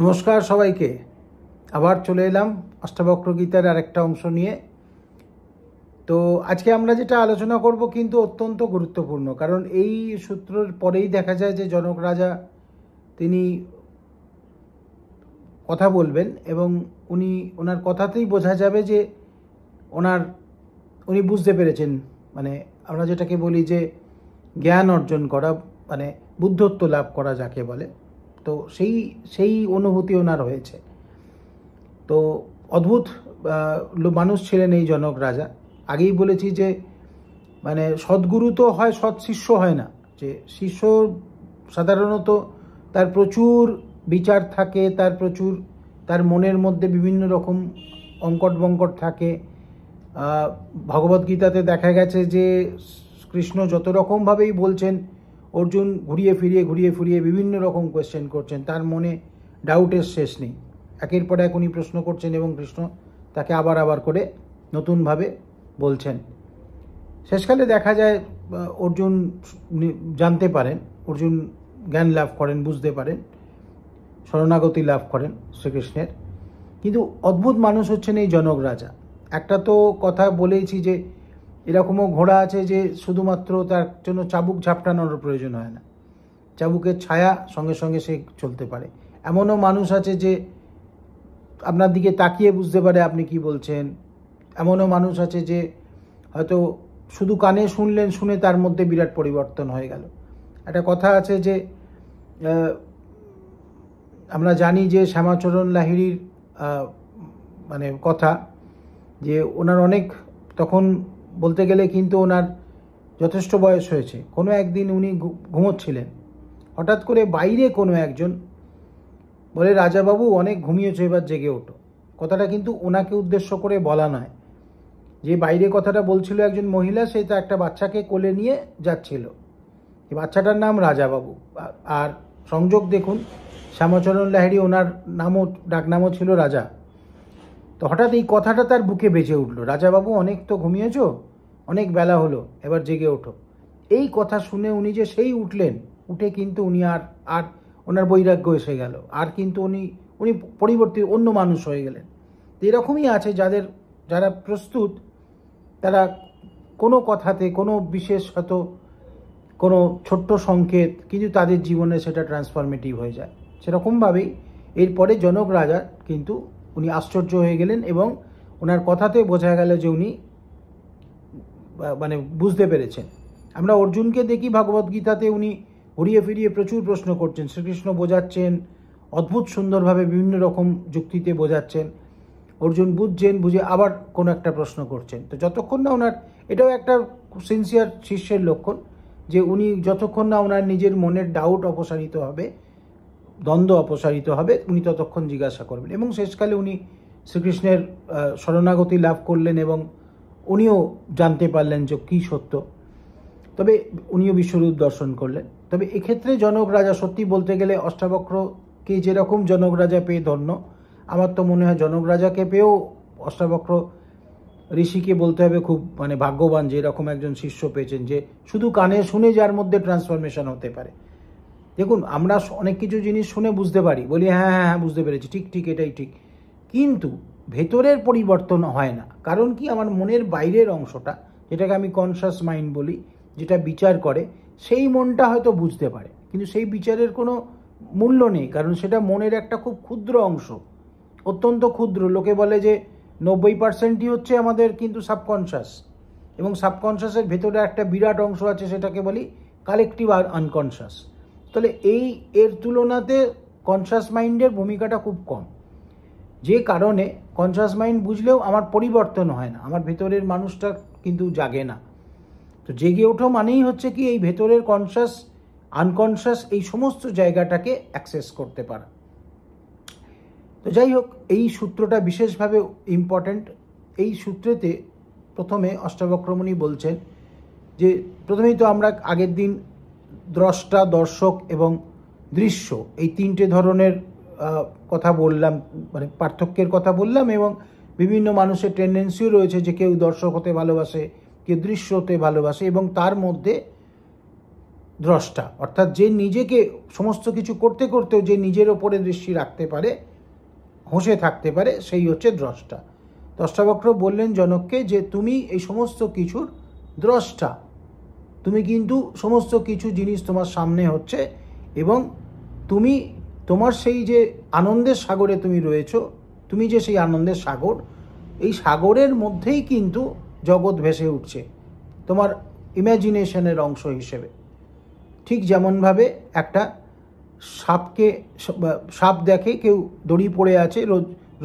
নমস্কার সবাইকে। আবার চলে এলাম অষ্টাবক্র গীতার আরেকটা অংশ নিয়ে। তো আজকে আমরা যেটা আলোচনা করব কিন্তু অত্যন্ত গুরুত্বপূর্ণ, কারণ এই সূত্রের পরেই দেখা যায় যে জনক রাজা তিনি কথা বলবেন এবং ওনার কথাতেই বোঝা যাবে যে উনি বুঝতে পেরেছেন, মানে আমরা যেটাকে বলি যে জ্ঞান অর্জন করা, মানে বুদ্ধত্ব লাভ করা যাকে বলে। তো সেই অনুভূতি ওনার হয়েছে। তো অদ্ভুত মানুষ ছিলেন এই জনক রাজা। আগেই বলেছি যে মানে সদ্গুরু তো হয়, সৎ শিষ্য হয় না। যে শিষ্য সাধারণত তার প্রচুর বিচার থাকে, তার মনের মধ্যে বিভিন্ন রকম অঙ্কট বঙ্কট থাকে। ভগবদ্গীতাতে দেখা গেছে যে কৃষ্ণ যত রকমভাবেই বলছেন, অর্জুন ঘুরিয়ে ফিরিয়ে বিভিন্ন রকম কোয়েশ্চেন করছেন, তার মনে ডাউটের শেষ নেই। একের পর এক উনি প্রশ্ন করছেন এবং কৃষ্ণ তাকে আবার করে নতুনভাবে বলছেন। শেষকালে দেখা যায় অর্জুন জানতে পারেন, অর্জুন জ্ঞান লাভ করেন, বুঝতে পারেন, শরণাগতি লাভ করেন শ্রীকৃষ্ণের। কিন্তু অদ্ভুত মানুষ হচ্ছেন এই জনক রাজা। একটা তো কথা বলেইছি যে এরকমও ঘোড়া আছে যে শুধুমাত্র তার জন্য চাবুক ঝাপটানোর প্রয়োজন হয় না, চাবুকের ছায়া সঙ্গে সঙ্গে সে চলতে পারে। এমনও মানুষ আছে যে আপনার দিকে তাকিয়ে বুঝতে পারে আপনি কি বলছেন। এমনও মানুষ আছে যে হয়তো শুধু কানে শুনে তার মধ্যে বিরাট পরিবর্তন হয়ে গেল। একটা কথা আছে যে আমরা জানি যে শ্যামাচরণ লাহিড়ীর মানে কথা, যে ওনার অনেক তখন বলতে গেলে কিন্তু ওনার যথেষ্ট বয়স হয়েছে। কোনো একদিন উনি ঘুমোচ্ছিলেন, হঠাৎ করে বাইরে কোনো একজন বলে, রাজাবাবু অনেক ঘুমিয়েছো, এবার জেগে ওঠো। কথাটা কিন্তু ওনাকে উদ্দেশ্য করে বলা নয়। যে বাইরে কথাটা বলছিল একজন মহিলা, সে তো একটা বাচ্চাকে কোলে নিয়ে যাচ্ছিল। এই বাচ্চাটার নাম রাজাবাবু। আর সংযোগ দেখুন, শ্যামাচরণ লাহিড়ী ওনার ডাকনামও ছিল রাজা। তো হঠাৎ এই কথাটা তার বুকে বেজে উঠল, রাজাবাবু অনেক তো ঘুমিয়েছো, অনেক বেলা হলো, এবার জেগে ওঠো। এই কথা শুনে উনি যে সেই উঠলেন, উঠে কিন্তু উনি আর ওনার বৈরাগ্য এসে গেল, আর কিন্তু উনি পরিবর্তিত অন্য মানুষ হয়ে গেলেন। এরকমই আছে যারা প্রস্তুত, তারা কোনো কথাতে কোনো বিশেষ হয়তো কোনো ছোট্ট সংকেত, কিন্তু তাদের জীবনে সেটা ট্রান্সফরমেটিভ হয়ে যায়। সেরকমভাবেই এরপরে জনক রাজা কিন্তু উনি আশ্চর্য হয়ে গেলেন এবং ওনার কথাতে বোঝা গেল যে উনি মানে বুঝতে পেরেছেন। আমরা অর্জুনকে দেখি ভগবদ্গীতাতে উনি ঘুরিয়ে ফিরিয়ে প্রচুর প্রশ্ন করছেন, শ্রীকৃষ্ণ বোঝাচ্ছেন অদ্ভুত সুন্দরভাবে, বিভিন্ন রকম যুক্তিতে বোঝাচ্ছেন। অর্জুন বুঝে আবার কোনো একটা প্রশ্ন করছেন। তো যতক্ষণ না ওনার, এটাও একটা সিনসিয়ার শিষ্যের লক্ষণ, যে উনি যতক্ষণ না ওনার নিজের মনের ডাউট অপসারিত হবে, দ্বন্দ্ব অপসারিত হবে, উনি ততক্ষণ জিজ্ঞাসা করবেন। এবং শেষকালে উনি শ্রীকৃষ্ণের শরণাগতি লাভ করলেন এবং উনিও জানতে পারলেন যে কী সত্য। তবে উনিও বিশ্বরূপ দর্শন করলেন। তবে এক্ষেত্রে জনক রাজা সত্যি বলতে গেলে অষ্টাবক্রকে যেরকম জনক রাজা পেয়ে ধন্য, আমার তো মনে হয় জনক রাজাকে পেয়েও অষ্টাবক্র ঋষিকে বলতে হবে খুব মানে ভাগ্যবান, যে এরকম একজন শিষ্য পেয়েছেন, যে শুধু কানে শুনে যার মধ্যে ট্রান্সফরমেশন হতে পারে। দেখুন, আমরা অনেক কিছু জিনিস শুনে বুঝতে পারি, বলি হ্যাঁ বুঝতে পেরেছি, ঠিক এটাই ঠিক, কিন্তু ভেতরের পরিবর্তন হয় না। কারণ কি, আমার মনের বাইরের অংশটা, যেটাকে আমি কনসাস মাইন্ড বলি, যেটা বিচার করে, সেই মনটা হয়তো বুঝতে পারে, কিন্তু সেই বিচারের কোনো মূল্য নেই, কারণ সেটা মনের একটা খুব ক্ষুদ্র অংশ, অত্যন্ত ক্ষুদ্র। লোকে বলে যে 90%ই হচ্ছে আমাদের কিন্তু সাবকনশাস, এবং সাবকনশাসের ভেতরে একটা বিরাট অংশ আছে, সেটাকে বলি কালেকটিভ আর আনকনশাস। তাহলে এর তুলনাতে কনশাস মাইন্ডের ভূমিকাটা খুব কম, যে কারণে কনশাস মাইন্ড বুঝলেও আমার পরিবর্তন হয় না, আমার ভেতরের মানুষটা কিন্তু জাগে না। তো জেগে ওঠো মানেই হচ্ছে কি, এই ভেতরের কনশাস, আনকনশাস, এই সমস্ত জায়গাটাকে অ্যাক্সেস করতে পারা। তো যাই হোক, এই সূত্রটা বিশেষভাবে ইম্পর্ট্যান্ট। এই সূত্রেতে প্রথমে অষ্টাবক্রমণি বলছেন যে, প্রথমেই তো আমরা আগের দিন দ্রষ্টা, দর্শক এবং দৃশ্য, এই তিনটে ধরনের কথা বললাম, মানে পার্থক্যের কথা বললাম। এবং বিভিন্ন মানুষের টেন্ডেন্সিও রয়েছে যে কেউ দর্শক হতে ভালোবাসে, কেউ দৃশ্য হতে ভালোবাসে, এবং তার মধ্যে দ্রষ্টা, অর্থাৎ যে নিজেকে সমস্ত কিছু করতে করতেও যে নিজের ওপরে দৃষ্টি রাখতে পারে, হোঁশে থাকতে পারে, সেই হচ্ছে দ্রষ্টা। দ্রষ্টাবক্র বললেন জনককে যে তুমি এই সমস্ত কিছুর দ্রষ্টা, তুমি কিন্তু সমস্ত কিছু জিনিস তোমার সামনে হচ্ছে এবং তুমি তোমার সেই যে আনন্দের সাগরে তুমি রয়েছো, তুমি যে সেই আনন্দের সাগর, এই সাগরের মধ্যেই কিন্তু জগৎ ভেসে উঠছে তোমার ইমাজিনেশনের অংশ হিসেবে। ঠিক যেমনভাবে একটা সাপ দেখে কেউ, দড়ি পড়ে আছে,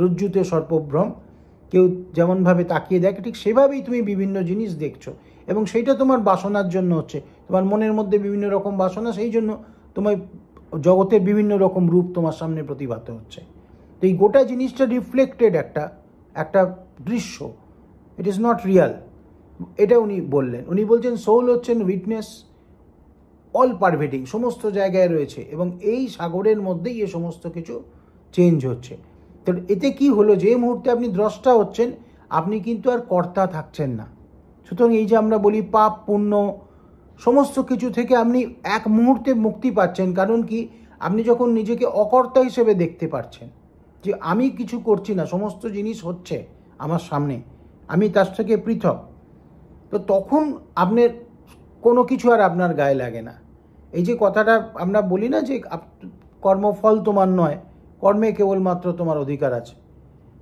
রজ্জুতে সর্পভ্রম, কেউ যেমনভাবে তাকিয়ে দেখে, ঠিক সেভাবেই তুমি বিভিন্ন জিনিস দেখছো এবং সেইটা তোমার বাসনার জন্য হচ্ছে। তোমার মনের মধ্যে বিভিন্ন রকম বাসনা, সেই জন্য তোমার জগতের বিভিন্ন রকম রূপ তোমার সামনে প্রতিভাত হচ্ছে। তো এই গোটা জিনিসটা রিফ্লেক্টেড একটা দৃশ্য, ইট ইজ নট রিয়াল। এটা উনি বললেন। উনি বলছেন সোল হচ্ছেন উইটনেস, অল পারভেডিং, সমস্ত জায়গায় রয়েছে এবং এই সাগরের মধ্যেই এ সমস্ত কিছু চেঞ্জ হচ্ছে। তো এতে কি হলো, যে মুহূর্তে আপনি দ্রষ্টা হচ্ছেন, আপনি কিন্তু আর কর্তা থাকছেন না। সুতরাং এই যে আমরা বলি পাপ পুণ্য সমস্ত কিছু থেকে আপনি এক মুহূর্তে মুক্তি পাচ্ছেন। কারণ কি, আপনি যখন নিজেকে অকর্তা হিসেবে দেখতে পারছেন, যে আমি কিছু করছি না, সমস্ত জিনিস হচ্ছে আমার সামনে, আমি তার থেকে পৃথক, তো তখন আপনার কোনো কিছু আর আপনার গায়ে লাগে না। এই যে কথাটা আমরা বলি না যে কর্মফল তোমার নয়, কর্মে কেবলমাত্র তোমার অধিকার আছে,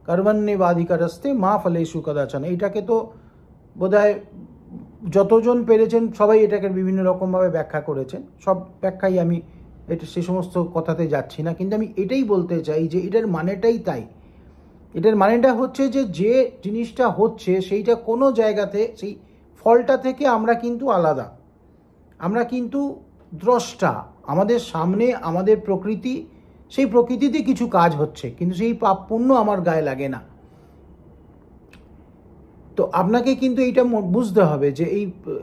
কর্মণ্যেবাধিকারস্তে মা ফলেষু কদাচন। এইটাকে তো বোধহয় যতজন পেরেছেন সবাই এটাকে বিভিন্ন রকমভাবে ব্যাখ্যা করেছেন, সব ব্যাখ্যাই আমি এটা সে সমস্ত কথাতে যাচ্ছি না, কিন্তু আমি এটাই বলতে চাই যে এটার মানেটাই তাই। এটার মানেটা হচ্ছে যে যে জিনিসটা হচ্ছে সেইটা কোনো জায়গাতে, সেই ফলটা থেকে আমরা কিন্তু আলাদা, আমরা কিন্তু দ্রষ্টা। আমাদের সামনে আমাদের প্রকৃতি, সেই প্রকৃতিতে কিছু কাজ হচ্ছে, কিন্তু সেই পাপ পুণ্য আমার গায়ে লাগে না। তো আপনাকে কিন্তু এইটা বুঝতে হবে যে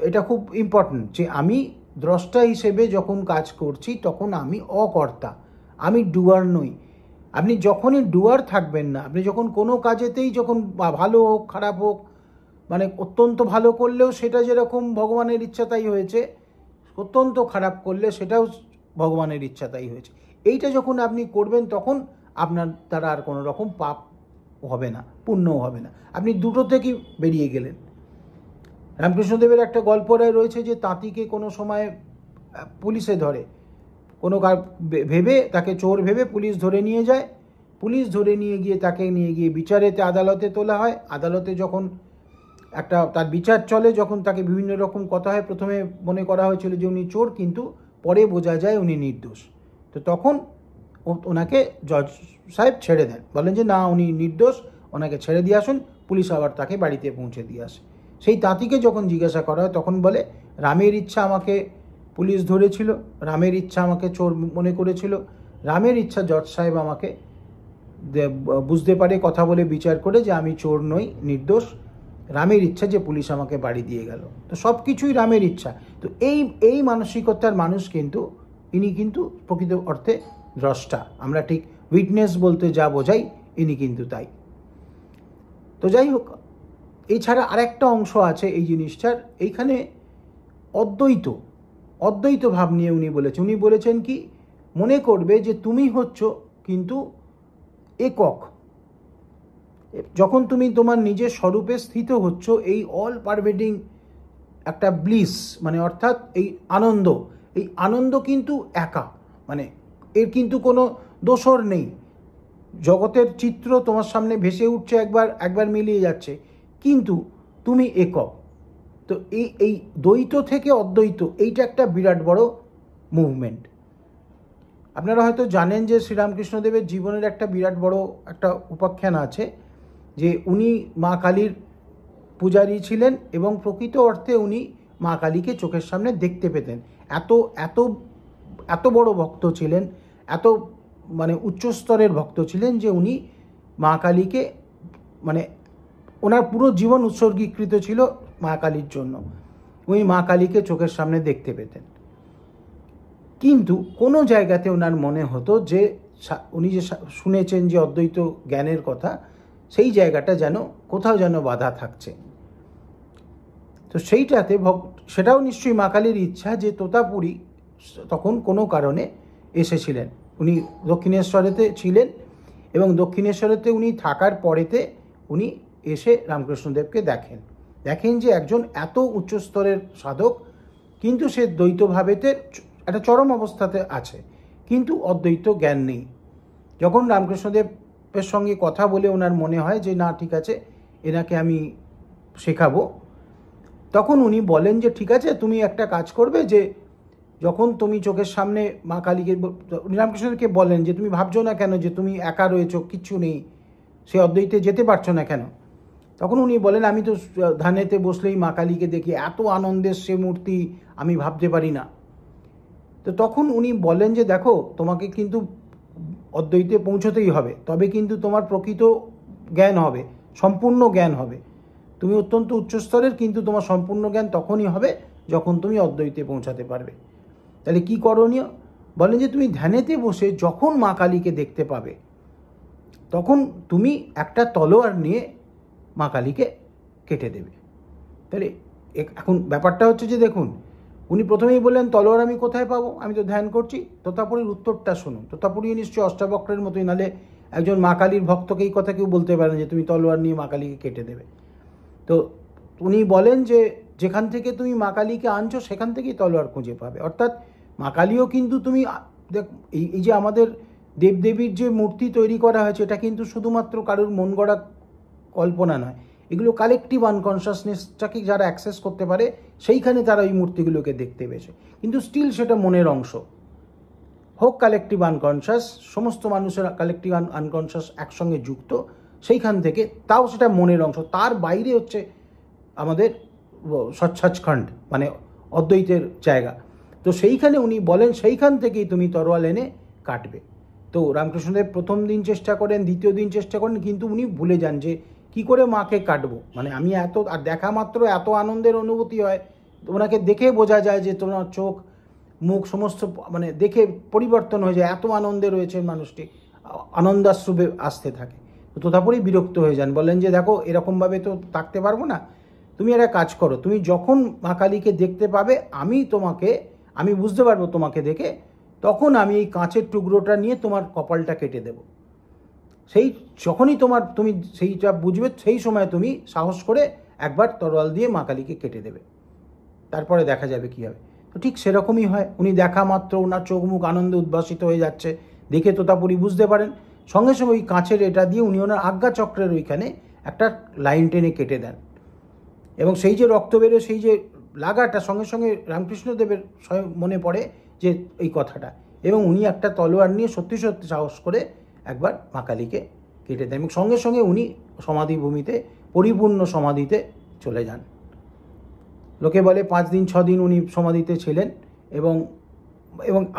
এটা খুব ইম্পর্টেন্ট, যে আমি দ্রষ্টা হিসেবে যখন কাজ করছি তখন আমি অকর্তা, আমি ডুয়ার নই। আপনি যখনই ডুয়ার থাকবেন না, আপনি যখন কোনো কাজেতেই, যখন ভালো হোক খারাপ হোক, মানে অত্যন্ত ভালো করলেও সেটা যেরকম ভগবানের ইচ্ছা তাই হয়েছে, অত্যন্ত খারাপ করলে সেটাও ভগবানের ইচ্ছা তাই হয়েছে, এইটা যখন আপনি করবেন তখন আপনার দ্বারা আর কোনো রকম পাপ হবে না, পুণ্যও হবে না, আপনি দুটো থেকেই বেরিয়ে গেলেন। রামকৃষ্ণদেবের একটা গল্প রয়েছে যে তাঁতিকে কোনো সময় পুলিশে ধরে, কোনো ভেবে তাকে চোর ভেবে পুলিশ ধরে নিয়ে যায়, পুলিশ ধরে নিয়ে গিয়ে তাকে নিয়ে গিয়ে বিচারেতে আদালতে তোলা হয়। আদালতে যখন একটা তার বিচার চলে, যখন তাকে বিভিন্ন রকম কথা হয়, প্রথমে মনে করা হয়েছিল যে উনি চোর, কিন্তু পরে বোঝা যায় উনি নির্দোষ। তো তখন ওনাকে জজ সাহেব ছেড়ে দেন, বলেন যে না উনি নির্দোষ, ওনাকে ছেড়ে দিয়ে আসুন। পুলিশ আবার তাকে বাড়িতে পৌঁছে দিয়ে আসে। সেই তাঁতিকে যখন জিজ্ঞাসা করা হয় তখন বলে রামের ইচ্ছা আমাকে পুলিশ ধরেছিল, রামের ইচ্ছা আমাকে চোর মনে করেছিল, রামের ইচ্ছা জজ সাহেব আমাকে বুঝতে পারে কথা বলে বিচার করে যে আমি চোর নই, নির্দোষ, রামের ইচ্ছা যে পুলিশ আমাকে বাড়ি দিয়ে গেল। তো সব কিছুই রামের ইচ্ছা। তো এই মানসিকতার মানুষ কিন্তু, ইনি কিন্তু প্রকৃত অর্থে দ্রষ্টা। আমরা ঠিক উইটনেস বলতে যা বোঝাই, ইনি কিন্তু তাই। তো যাই হোক, এছাড়া আরেকটা অংশ আছে এই জিনিসটার, এইখানে অদ্বৈত ভাব নিয়ে উনি বলেছেন কি, মনে করবে যে তুমি হচ্ছ কিন্তু একক। যখন তুমি তোমার নিজের স্বরূপে স্থিত হচ্ছ, এই অল পারভেডিং একটা ব্লিস, মানে অর্থাৎ এই আনন্দ কিন্তু একা, মানে এর কিন্তু কোনো দোসর নেই। জগতের চিত্র তোমার সামনে ভেসে উঠছে, একবার মিলিয়ে যাচ্ছে, কিন্তু তুমি একক। তো এই দ্বৈত থেকে অদ্বৈত, এইটা একটা বিরাট বড় মুভমেন্ট। আপনারা হয়তো জানেন যে শ্রীরামকৃষ্ণদেবের জীবনের একটা বিরাট বড় একটা উপাখ্যান আছে, যে উনি মা কালীর পূজারী ছিলেন এবং প্রকৃত অর্থে উনি মা কালীকে চোখের সামনে দেখতে পেতেন। এত এত এত বড় ভক্ত ছিলেন, এত মানে উচ্চস্তরের ভক্ত ছিলেন যে উনি মা কালীকে, মানে ওনার পুরো জীবন উৎসর্গীকৃত ছিল মা কালীর জন্য। উনি মা কালীকে চোখের সামনে দেখতে পেতেন, কিন্তু কোনো জায়গাতে ওনার মনে হতো যে উনি যে শুনেছেন যে অদ্বৈত জ্ঞানের কথা, সেই জায়গাটা যেন কোথাও যেন বাধা থাকছে। তো সেইটাতে সেটাও নিশ্চয়ই মা কালীর ইচ্ছা যে তোতাপুরী তখন কোনো কারণে এসেছিলেন। উনি দক্ষিণেশ্বরেতে ছিলেন এবং দক্ষিণেশ্বরেতে উনি থাকার পরেতে উনি এসে রামকৃষ্ণদেবকে দেখেন যে একজন এত উচ্চস্তরের সাধক, কিন্তু সে দ্বৈতভাবেতে একটা চরম অবস্থাতে আছে, কিন্তু অদ্বৈত জ্ঞান নেই। যখন রামকৃষ্ণদেবের সঙ্গে কথা বলে ওনার মনে হয় যে না, ঠিক আছে, এনাকে আমি শেখাবো, তখন উনি বলেন যে ঠিক আছে, তুমি একটা কাজ করবে, যে যখন তুমি চোখের সামনে মা কালীকে, রামকৃষ্ণদেবকে বলেন যে তুমি ভাবছো না কেন যে তুমি একা রয়েছো, কিচ্ছু নেই, সে অদ্বৈতে যেতে পারছো না কেন? তখন উনি বলেন, আমি তো ধ্যানেতে বসলেই মা কালীকে দেখি, এত আনন্দের সে মূর্তি, আমি ভাবতে পারি না। তো তখন উনি বলেন যে দেখো, তোমাকে কিন্তু অদ্বৈতে পৌঁছতেই হবে, তবে কিন্তু তোমার প্রকৃত জ্ঞান হবে, সম্পূর্ণ জ্ঞান হবে। তুমি অত্যন্ত উচ্চস্তরের, কিন্তু তোমার সম্পূর্ণ জ্ঞান তখনই হবে যখন তুমি অদ্বৈতে পৌঁছাতে পারবে। তাহলে কি করণীয়? বলেন যে তুমি ধ্যানেতে বসে যখন মা কালীকে দেখতে পাবে, তখন তুমি একটা তলোয়ার নিয়ে মা কালীকে কেটে দেবে। তাহলে এখন ব্যাপারটা হচ্ছে যে দেখুন, উনি প্রথমেই বললেন তলোয়ার আমি কোথায় পাবো, আমি তো ধ্যান করছি। তোতাপুরীর উত্তরটা শুনুন। তোতাপুরী নিশ্চয়ই অষ্টাবক্রের মতোই, নালে একজন মা কালীর ভক্তকে এই কথা কেউ বলতে পারেন যে তুমি তলোয়ার নিয়ে মা কালীকে কেটে দেবে। তো উনি বলেন যে যেখান থেকে তুমি মা কালীকে আনছো সেখান থেকেই তলোয়ার খুঁজে পাবে। অর্থাৎ মা কালীও কিন্তু তুমি দেখ, এই যে আমাদের দেবদেবীর যে মূর্তি তৈরি করা হয়েছে, এটা কিন্তু শুধুমাত্র কারোর মন গড়া কল্পনা নয়, এগুলো কালেকটিভ আনকনশাসনেসটাকে যারা অ্যাক্সেস করতে পারে, সেইখানে তারা ওই মূর্তিগুলোকে দেখতে পেয়েছে। কিন্তু স্টিল সেটা মনের অংশ, হোক কালেকটিভ আনকনশাস, সমস্ত মানুষের কালেকটিভ আনকনশাস একসঙ্গে যুক্ত, সেইখান থেকে তাও সেটা মনের অংশ, তার বাইরে হচ্ছে আমাদের সচ্ছাচখণ্ড, মানে অদ্বৈতের জায়গা। তো সেইখানে উনি বলেন সেইখান থেকেই তুমি তরোয়াল এনে কাটবে। তো রামকৃষ্ণদেব প্রথম দিন চেষ্টা করেন, দ্বিতীয় দিন চেষ্টা করেন, কিন্তু উনি ভুলে যান যে কি করে মাকে কাটবো। মানে আমি এত, আর দেখা মাত্র এত আনন্দের অনুভূতি হয়, ওনাকে দেখে বোঝা যায় যে তোমার চোখ মুখ সমস্ত মানে দেখে পরিবর্তন হয়ে যায়, এত আনন্দে রয়েছে মানুষটি, আনন্দাশ্রুবে আসতে থাকে। তো তথাপরই বিরক্ত হয়ে যান, বলেন যে দেখো, এরকমভাবে তো থাকতে পারবো না, তুমি একটা কাজ করো, তুমি যখন মা কালীকে দেখতে পাবে, আমি বুঝতে পারবো তোমাকে দেখে, তখন আমি এই কাঁচের টুকরোটা নিয়ে তোমার কপালটা কেটে দেব। সেই যখনই তুমি সেইটা বুঝবে, সেই সময় তুমি সাহস করে একবার তরোয়াল দিয়ে মা কালীকে কেটে দেবে, তারপরে দেখা যাবে কী হবে। তো ঠিক সেরকমই হয়, উনি দেখা মাত্র ওনার চোখ মুখ আনন্দে উদ্ভাসিত হয়ে যাচ্ছে, দেখে তোতাপুরি বুঝতে পারেন, সঙ্গে সঙ্গে ওই কাঁচের এটা দিয়ে উনি ওনার আজ্ঞাচক্রের ওইখানে একটা লাইন টেনে কেটে দেন, এবং সেই যে রক্ত বেরোয়, সেই যে লাগাটা, সঙ্গে সঙ্গে রামকৃষ্ণদেবের মনে পড়ে যে এই কথাটা, এবং উনি একটা তলোয়ার নিয়ে সত্যি সত্যি সাহস করে একবার মা কালীকে কেটে দেন, এবং সঙ্গে সঙ্গে উনি সমাধিভূমিতে, পরিপূর্ণ সমাধিতে চলে যান। লোকে বলে 5 দিন 6 দিন উনি সমাধিতে ছিলেন, এবং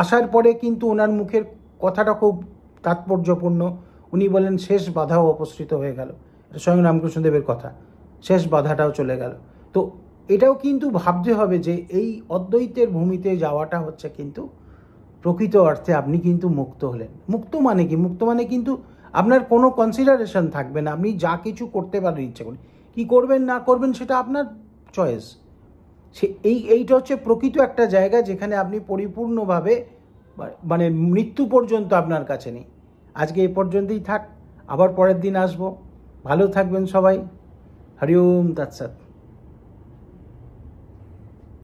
আসার পরে কিন্তু ওনার মুখের কথাটা খুব তাৎপর্যপূর্ণ। উনি বলেন শেষ বাধাও অপসৃত হয়ে গেল, এটা স্বয়ং রামকৃষ্ণদেবের কথা, শেষ বাধাটাও চলে গেল। তো এটাও কিন্তু ভাবতে হবে যে এই অদ্বৈতের ভূমিতে যাওয়াটা হচ্ছে কিন্তু প্রকৃত অর্থে আপনি কিন্তু মুক্ত হলেন। মুক্ত মানে কি? মুক্ত মানে কিন্তু আপনার কোনো কনসিডারেশন থাকবে না, আপনি যা কিছু করতে পারেন ইচ্ছে করে, কী করবেন না করবেন সেটা আপনার চয়েস। এইটা হচ্ছে প্রকৃত একটা জায়গা যেখানে আপনি পরিপূর্ণভাবে, মানে মৃত্যু পর্যন্ত আপনার কাছে নেই। আজকে এই পর্যন্তই থাক, আবার পরের দিন আসবো। ভালো থাকবেন সবাই। হরি ওম তৎসৎ।